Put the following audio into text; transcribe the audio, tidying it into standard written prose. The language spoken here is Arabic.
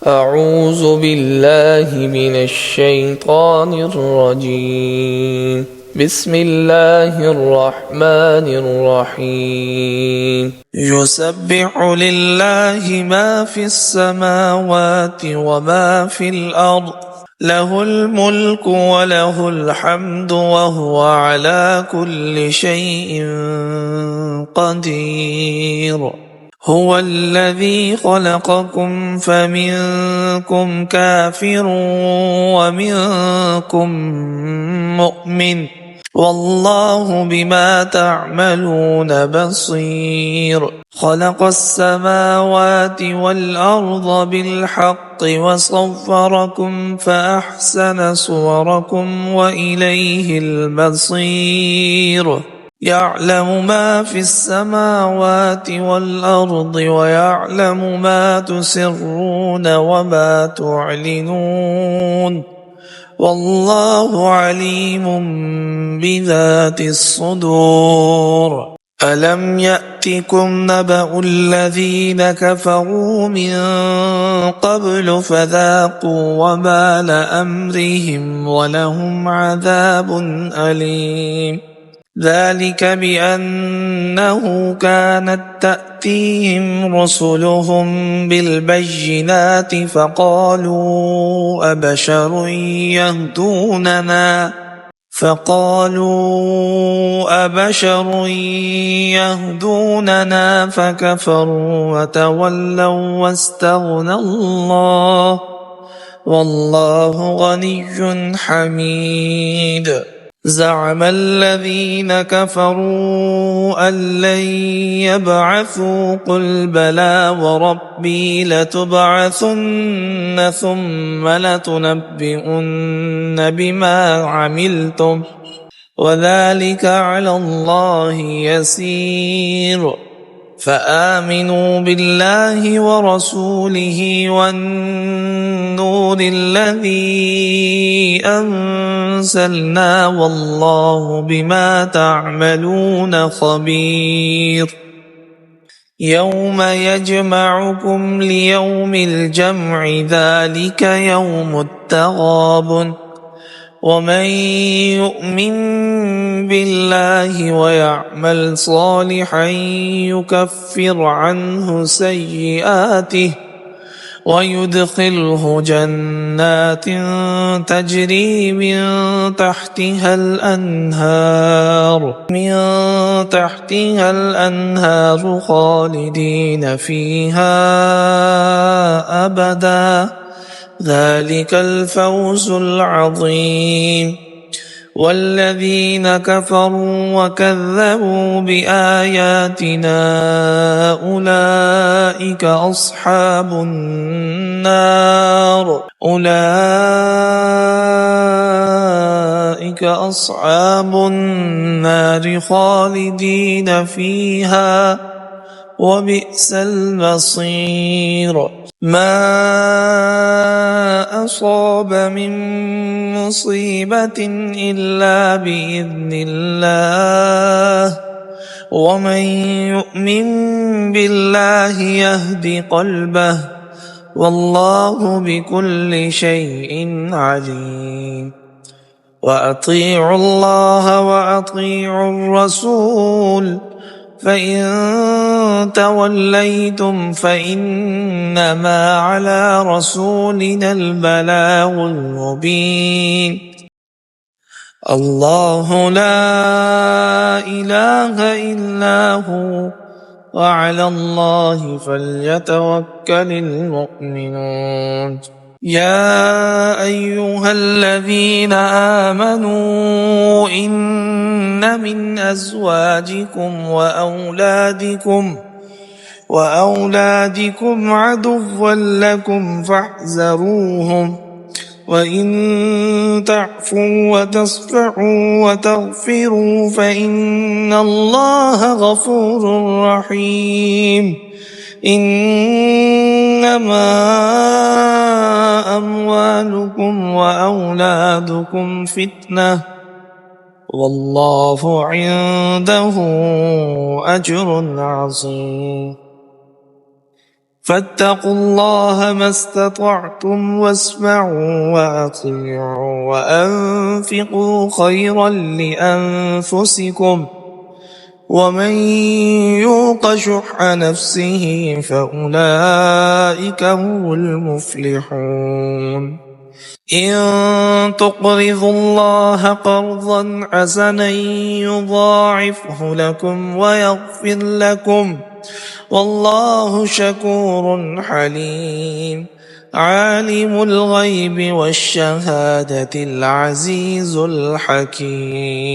أعوذ بالله من الشيطان الرجيم. بسم الله الرحمن الرحيم. يسبح لله ما في السماوات وما في الأرض، له الملك وله الحمد وهو على كل شيء قدير. هو الذي خلقكم فمنكم كافر ومنكم مؤمن، والله بما تعملون بصير. خلق السماوات والأرض بالحق وصوركم فأحسن صوركم وإليه المصير. يعلم ما في السماوات والأرض ويعلم ما تسرون وما تعلنون، والله عليم بذات الصدور. ألم يأتكم نبأ الذين كفروا من قبل فذاقوا وبال أمرهم ولهم عذاب أليم. ذلك بأنه كانت تأتيهم رسلهم بالبينات فقالوا أبشر يهدوننا فكفروا وتولوا واستغنى الله، والله غني حميد. زعم الذين كفروا أن لن يبعثوا قل بلى وربي لتبعثن ثم لتنبئن بما عملتم وذلك على الله يسير. فآمنوا بالله ورسوله والنور الذي أنزلنا، والله بما تعملون خبير. يوم يجمعكم ليوم الجمع، ذلك يوم التغابن. ومن يؤمن بالله ويعمل صالحا يكفر عنه سيئاته ويدخله جنات تجري من تحتها الأنهار خالدين فيها أبدا، ذلك الفوز العظيم. والذين كفروا وكذبوا بآياتنا أولئك أصحاب النار خالدين فيها وبئس المصير. ما أصاب من مصيبة إلا بإذن الله، ومن يؤمن بالله يهد قلبه، والله بكل شيء عليم. وأطيعوا الله وأطيعوا الرسول، فإن توليتم فإنما على رسولنا البلاغ المبين. الله لا إله إلا هو، وعلى الله فليتوكل المؤمنون. يا أيها الذين آمنوا إن من أزواجكم وأولادكم عدوا لكم فاحذروهم، وإن تعفوا وتصفحوا وتغفروا فإن الله غفور رحيم. إنما أموالكم وأولادكم فتنة، والله عنده أجر عظيم. فاتقوا الله ما استطعتم واسمعوا وأطيعوا وأنفقوا خيرا لأنفسكم ومن يوق شح نفسه فأولئك هم المفلحون إن تقرضوا الله قرضا حسنا يضاعفه لكم ويغفر لكم والله شكور حليم عالم الغيب والشهادة العزيز الحكيم